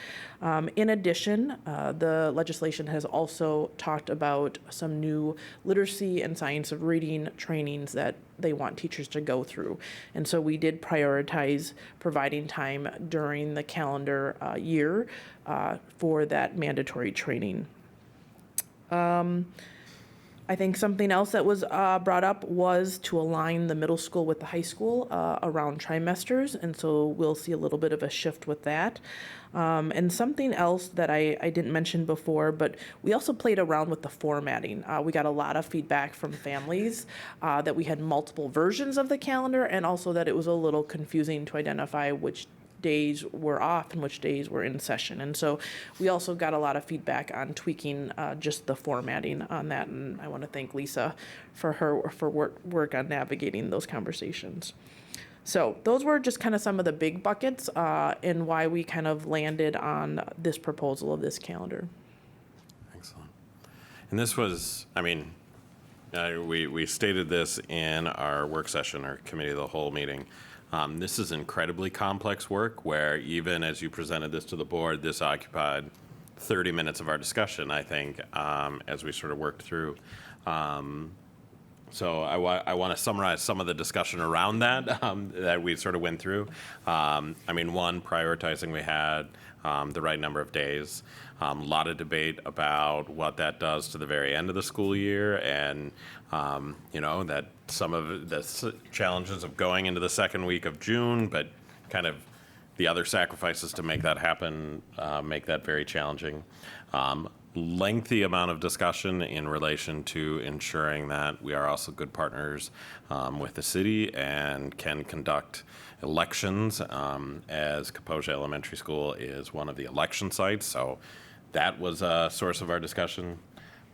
In addition, the legislation has also talked about some new literacy and science of reading trainings that they want teachers to go through. And so we did prioritize providing time during the calendar year for that mandatory training. I think something else that was brought up was to align the middle school with the high school around trimesters, and so we'll see a little bit of a shift with that. And something else that I didn't mention before, but we also played around with the formatting. We got a lot of feedback from families that we had multiple versions of the calendar, and also that it was a little confusing to identify which days were off and which days were in session. And so we also got a lot of feedback on tweaking just the formatting on that. And I want to thank Lisa for her work on navigating those conversations. So those were just kind of some of the big buckets and why we kind of landed on this proposal of this calendar. Excellent. And this was, I mean, we stated this in our work session, our committee of the whole meeting. This is incredibly complex work where even as you presented this to the board, this occupied 30 minutes of our discussion, I think, as we sort of worked through. So I want to summarize some of the discussion around that that we sort of went through. I mean, one, prioritizing we had the right number of days. A lot of debate about what that does to the very end of the school year, and you know, that some of the challenges of going into the second week of June, but kind of the other sacrifices to make that happen make that very challenging. Lengthy amount of discussion in relation to ensuring that we are also good partners with the city and can conduct elections, as Kaposia Elementary School is one of the election sites. So that was a source of our discussion.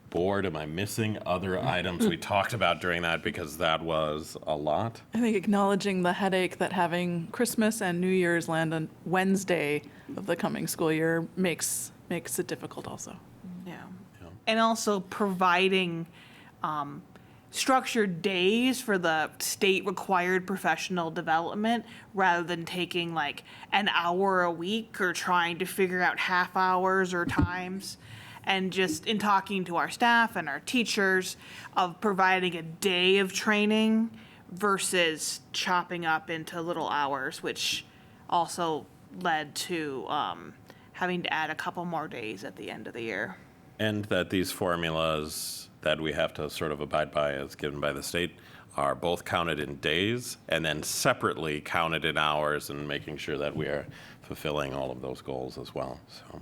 Board, am I missing other items we talked about during that, because that was a lot? I think acknowledging the headache that having Christmas and New Year's land on Wednesday of the coming school year makes it difficult also. Yeah. And also providing structured days for the state required professional development rather than taking like an hour a week or trying to figure out half hours or times. And just in talking to our staff and our teachers of providing a day of training versus chopping up into little hours, which also led to having to add a couple more days at the end of the year. And that these formulas that we have to sort of abide by as given by the state are both counted in days and then separately counted in hours, and making sure that we are fulfilling all of those goals as well. So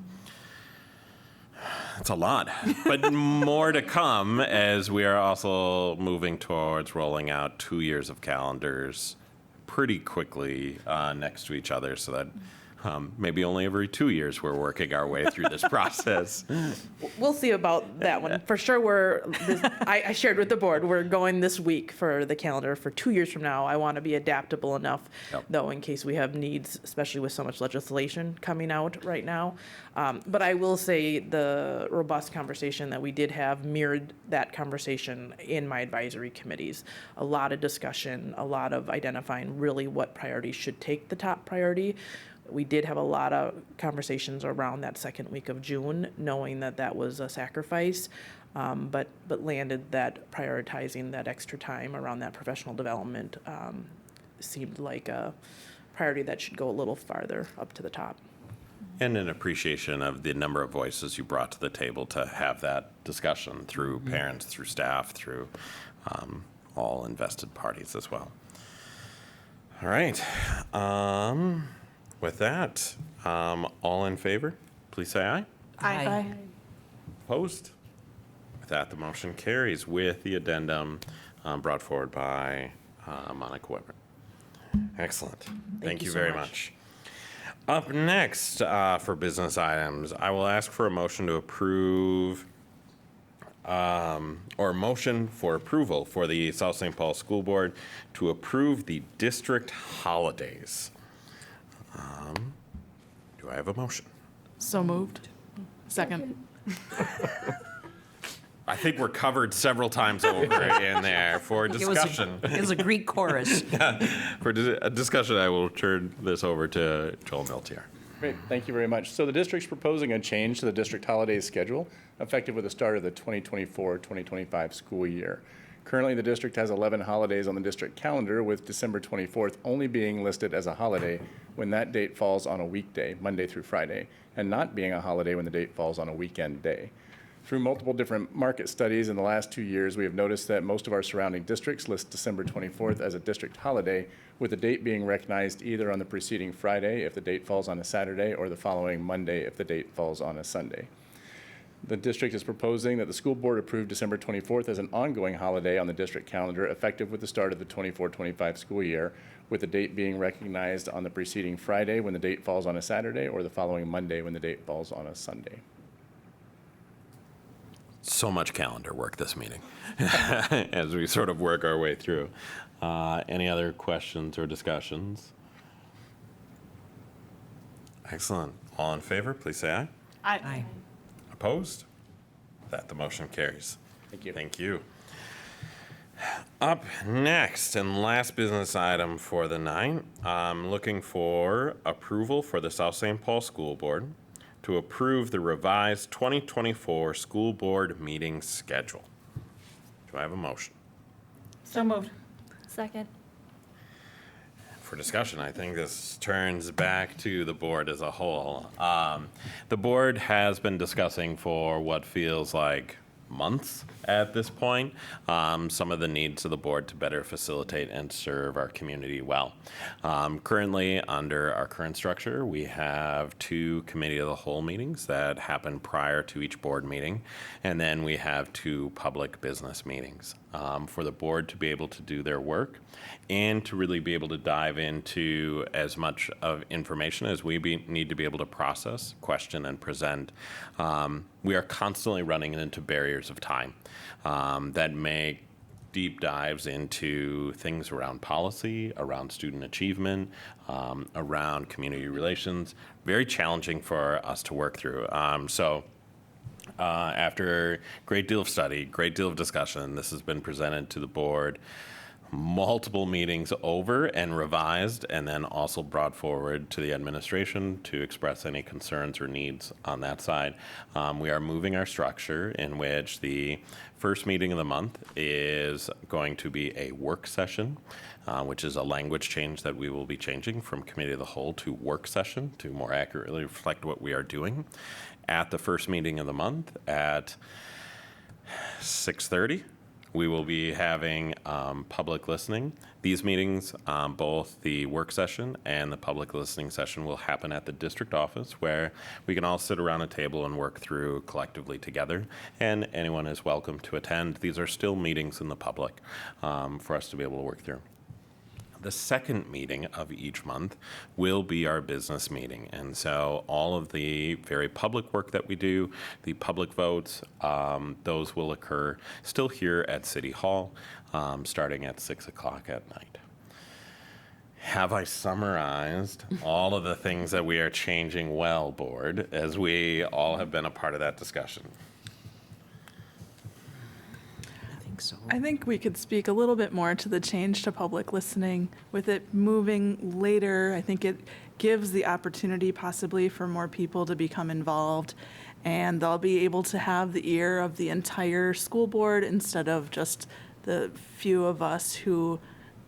it's a lot, but more to come as we are also moving towards rolling out 2 years of calendars pretty quickly next to each other, so that maybe only every 2 years we're working our way through this process. We'll see about that one. For sure, I shared with the board, we're going this week for the calendar. For 2 years from now, I want to be adaptable enough, though, in case we have needs, especially with so much legislation coming out right now. But I will say the robust conversation that we did have mirrored that conversation in my advisory committees. A lot of discussion, a lot of identifying really what priorities should take the top priority. We did have a lot of conversations around that second week of June, knowing that that was a sacrifice, but landed that prioritizing that extra time around that professional development seemed like a priority that should go a little farther up to the top. And an appreciation of the number of voices you brought to the table to have that discussion through parents, through staff, through all invested parties as well. All right. With that, all in favor, please say aye. Aye. Opposed? With that, the motion carries with the addendum brought forward by Monica Weber. Excellent. Thank you so very much. much. Up next for business items, I will ask for a motion to approve or motion for approval for the South St. Paul School Board to approve the district holidays. Do I have a motion? So moved. Second. I think we're covered several times over in there for discussion. It was a Greek chorus. For discussion, I will turn this over to Joel Miltier. Great, thank you very much. So the district's proposing a change to the district holidays schedule effective with the start of the 2024-2025 school year. Currently, the district has 11 holidays on the district calendar, with December 24th only being listed as a holiday when that date falls on a weekday, Monday through Friday, and not being a holiday when the date falls on a weekend day. Through multiple different market studies in the last 2 years, we have noticed that most of our surrounding districts list December 24th as a district holiday, with the date being recognized either on the preceding Friday if the date falls on a Saturday, or the following Monday if the date falls on a Sunday. The district is proposing that the school board approve December 24th as an ongoing holiday on the district calendar effective with the start of the 24-25 school year, with the date being recognized on the preceding Friday when the date falls on a Saturday, or the following Monday when the date falls on a Sunday. So much calendar work this meeting as we sort of work our way through. Any other questions or discussions? Excellent. All in favor, please say aye. Aye. Opposed? That the motion carries. Thank you. Thank you. Up next and last business item for the night, I'm looking for approval for the South St. Paul School Board to approve the revised 2024 school board meeting schedule. Do I have a motion? So moved. Second. For discussion, I think this turns back to the board as a whole. The board has been discussing for what feels like months at this point, some of the needs of the board to better facilitate and serve our community well. Currently, under our current structure, we have 2 committee of the whole meetings that happen prior to each board meeting, and then we have 2 public business meetings for the board to be able to do their work and to really be able to dive into as much of information as we need to be able to process, question, and present. We are constantly running into barriers of time that make deep dives into things around policy, around student achievement, around community relations, very challenging for us to work through. After a great deal of study, great deal of discussion, this has been presented to the board multiple meetings over and revised, and then also brought forward to the administration to express any concerns or needs on that side. We are moving our structure in which the first meeting of the month is going to be a work session, which is a language change that we will be changing from committee of the whole to work session to more accurately reflect what we are doing. At the first meeting of the month at 6:30, we will be having public listening. These meetings, both the work session and the public listening session, will happen at the district office, where we can all sit around a table and work through collectively together, and anyone is welcome to attend. These are still meetings in the public for us to be able to work through. The second meeting of each month will be our business meeting. And so all of the very public work that we do, the public votes, those will occur still here at City Hall, starting at 6 o'clock at night. Have I summarized all of the things that we are changing well, board, as we all have been a part of that discussion? think so. I think we could speak a little bit more to the change to public listening. With it moving later, I think it gives the opportunity possibly for more people to become involved, and they'll be able to have the ear of the entire school board instead of just the few of us who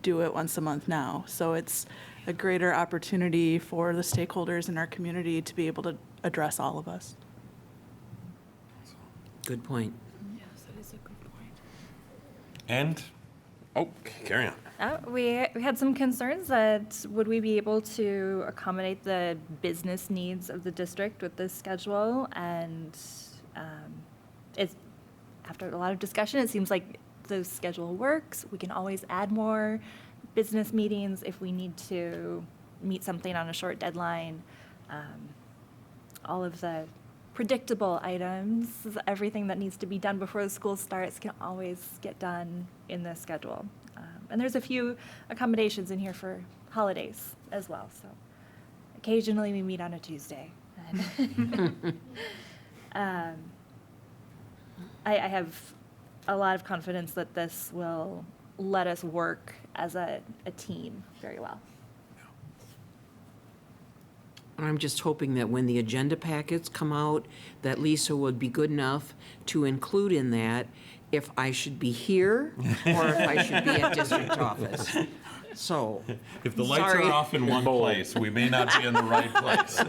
do it once a month now. So it's a greater opportunity for the stakeholders in our community to be able to address all of us. Good point. Yes, that is a good point. And, carry on. We had some concerns that would we be able to accommodate the business needs of the district with this schedule? And it's after a lot of discussion, it seems like the schedule works. We can always add more business meetings if we need to meet something on a short deadline. All of the predictable items, everything that needs to be done before the school starts can always get done in the schedule. And there's a few accommodations in here for holidays as well. So occasionally we meet on a Tuesday. I have a lot of confidence that this will let us work as a team very well. I'm just hoping that when the agenda packets come out, that Lisa would be good enough to include in that if I should be here or if I should be at district office. So, If the lights sorry. are off in one place, we may not be in the right place.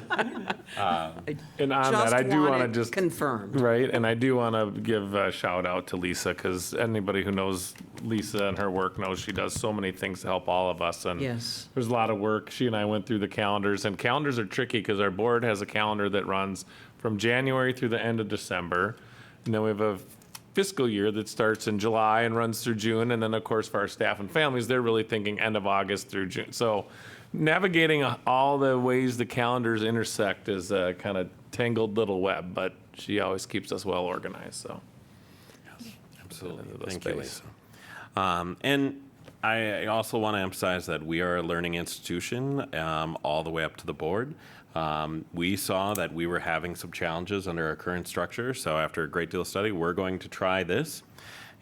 And on Just that, I do want to wanted just confirmed. right, and I do want to give a shout out to Lisa because anybody who knows Lisa and her work knows she does so many things to help all of us. And Yes. there's a lot of work. She and I went through the calendars, and calendars are tricky because our board has a calendar that runs from January through the end of December, and then we have a fiscal year that starts in July and runs through June. And then, of course, for our staff and families, they're really thinking end of August through June. So navigating all the ways the calendars intersect is a kind of tangled little web, but she always keeps us well organized. So Absolutely. Into the Thank you, space. Lisa. And I also want to emphasize that we are a learning institution all the way up to the board. We saw that we were having some challenges under our current structure, so after a great deal of study, we're going to try this.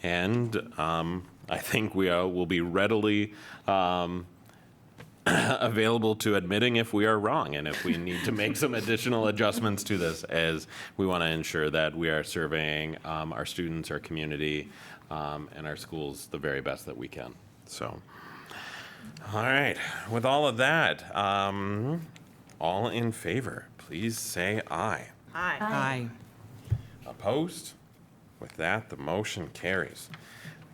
And I think we will be readily available to admitting if we are wrong and if we need to make some additional adjustments to this, as we want to ensure that we are serving our students, our community, and our schools the very best that we can. So, all right, with all of that, all in favor, please say aye. Aye. Aye. Opposed? With that, the motion carries.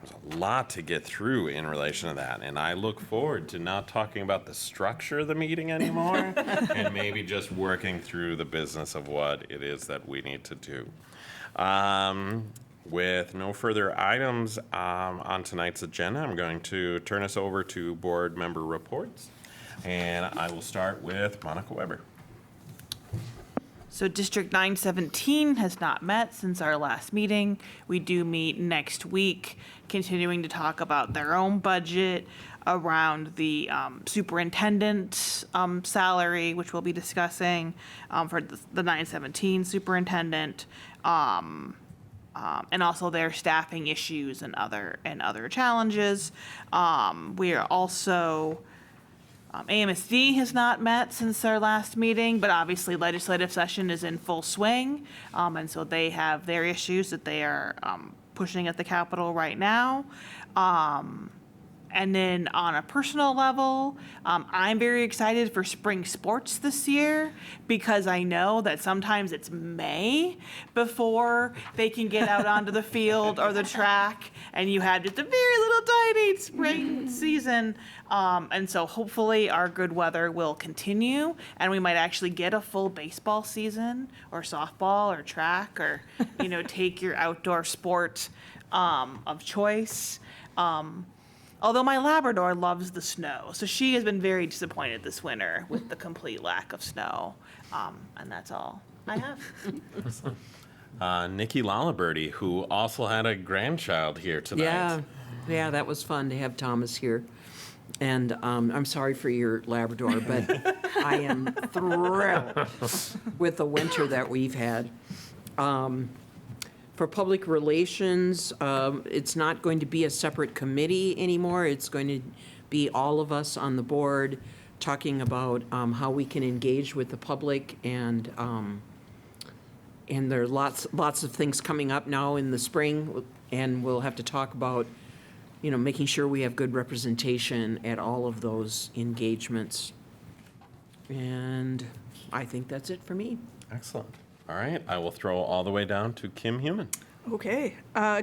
There's a lot to get through in relation to that, and I look forward to not talking about the structure of the meeting anymore and maybe just working through the business of what it is that we need to do. With no further items on tonight's agenda, I'm going to turn us over to board member reports, and I will start with Monica Weber. So District 917 has not met since our last meeting. We do meet next week, continuing to talk about their own budget around the superintendent salary, which we'll be discussing for the 917 superintendent, and also their staffing issues and other challenges. We are also AMSD has not met since our last meeting, but obviously legislative session is in full swing. And so they have their issues that they are pushing at the Capitol right now. And then on a personal level, I'm very excited for spring sports this year because I know that sometimes it's May before they can get out onto the field or the track, and you have just a very little tiny spring season. And so hopefully our good weather will continue, and we might actually get a full baseball season or softball or track or, take your outdoor sport of choice. Although my Labrador loves the snow, so she has been very disappointed this winter with the complete lack of snow. And that's all I have. Nikki Lalaberty, who also had a grandchild here tonight. Yeah, that was fun to have Thomas here. And I'm sorry for your Labrador, but I am thrilled with the winter that we've had. For public relations, it's not going to be a separate committee anymore. It's going to be all of us on the board talking about how we can engage with the public, and there are lots of things coming up now in the spring, and we'll have to talk about, making sure we have good representation at all of those engagements. And I think that's it for me. Excellent. All right, I will throw all the way down to Kim Human. Okay.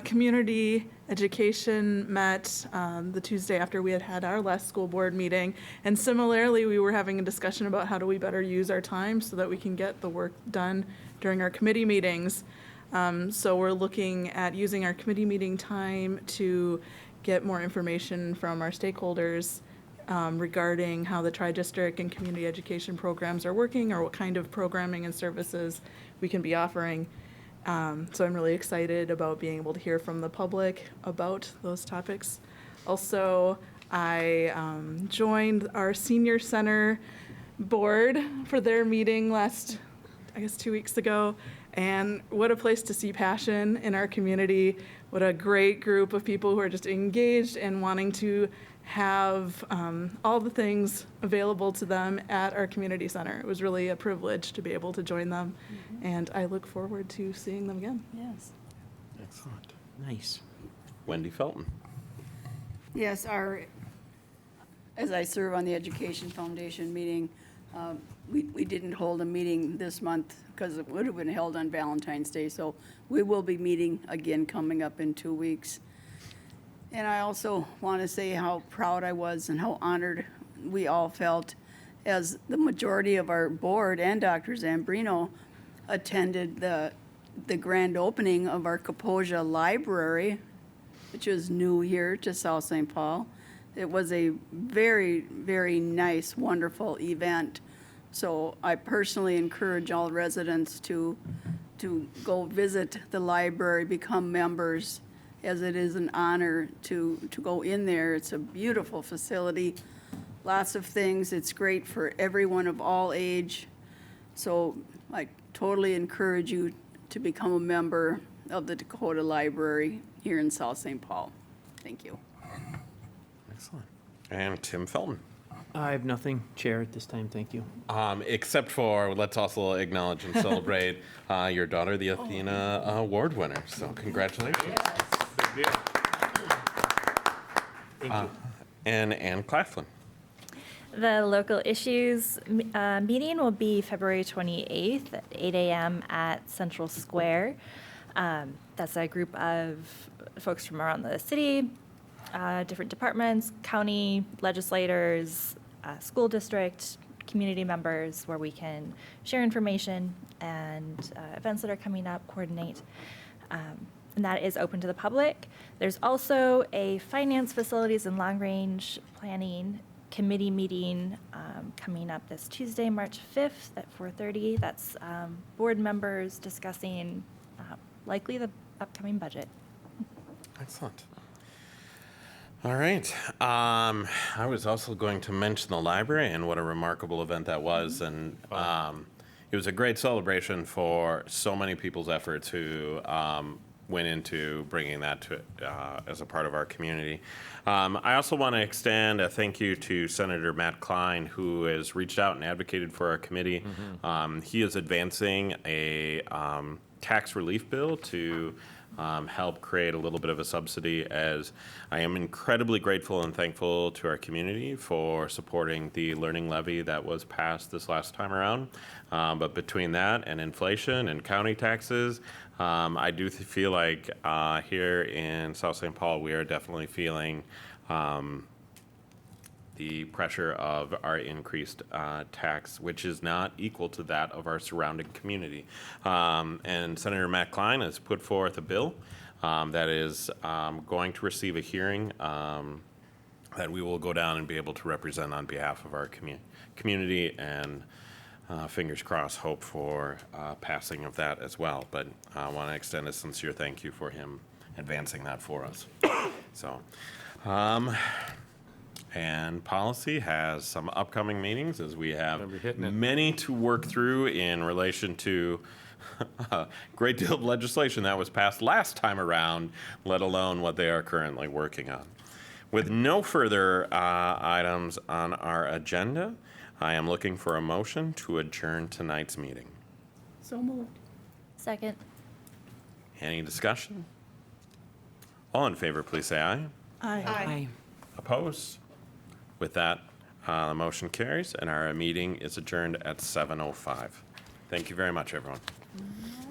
Community education met the Tuesday after we had our last school board meeting. And similarly, we were having a discussion about how do we better use our time so that we can get the work done during our committee meetings. So we're looking at using our committee meeting time to get more information from our stakeholders regarding how the tri-district and community education programs are working, or what kind of programming and services we can be offering. So I'm really excited about being able to hear from the public about those topics. Also, I joined our senior center board for their meeting last, 2 weeks ago. And what a place to see passion in our community. What a great group of people who are just engaged and wanting to have all the things available to them at our community center. It was really a privilege to be able to join them, and I look forward to seeing them again. Yes. Excellent. Nice. Wendy Felton. Yes, as I serve on the Education Foundation meeting, we didn't hold a meeting this month because it would have been held on Valentine's Day, so we will be meeting again coming up in 2 weeks. And I also want to say how proud I was and how honored we all felt as the majority of our board and Dr. Zambrino attended the grand opening of our Kaposia Library, which is new here to South St. Paul. It was a very, very nice, wonderful event. So I personally encourage all residents to go visit the library, become members, as it is an honor to go in there. It's a beautiful facility, lots of things. It's great for everyone of all age. So I totally encourage you to become a member of the Dakota Library here in South St. Paul. Thank you. Excellent. And Tim Felton. I have nothing, Chair, at this time. Thank you. Except for, let's also acknowledge and celebrate your daughter, the Athena Award winner. So congratulations. Big deal. Thank you. And Ann Claflin. The local issues meeting will be February 28th at 8 a.m. at Central Square. That's a group of folks from around the city, different departments, county legislators, school district, community members, where we can share information and events that are coming up, coordinate. And that is open to the public. There's also a finance, facilities, and long-range planning committee meeting coming up this Tuesday, March 5th at 4:30. That's board members discussing likely the upcoming budget. Excellent. All right. I was also going to mention the library and what a remarkable event that was. And it was a great celebration for so many people's efforts who went into bringing that to as a part of our community. I also want to extend a thank you to Senator Matt Klein, who has reached out and advocated for our committee. He is advancing a tax relief bill to help create a little bit of a subsidy, as I am incredibly grateful and thankful to our community for supporting the learning levy that was passed this last time around. But between that and inflation and county taxes, I do feel like here in South St. Paul, we are definitely feeling the pressure of our increased tax, which is not equal to that of our surrounding community. And Senator Matt Klein has put forth a bill that is going to receive a hearing that we will go down and be able to represent on behalf of our community, and fingers crossed, hope for passing of that as well. But I want to extend a sincere thank you for him advancing that for us. So. And policy has some upcoming meetings as we have Remember hitting it. many to work through in relation to a great deal of legislation that was passed last time around, let alone what they are currently working on. With no further items on our agenda, I am looking for a motion to adjourn tonight's meeting. So moved. Second. Any discussion? All in favor, please say aye. Aye. Aye. Opposed? With that, the motion carries, and our meeting is adjourned at 7:05. Thank you very much, everyone.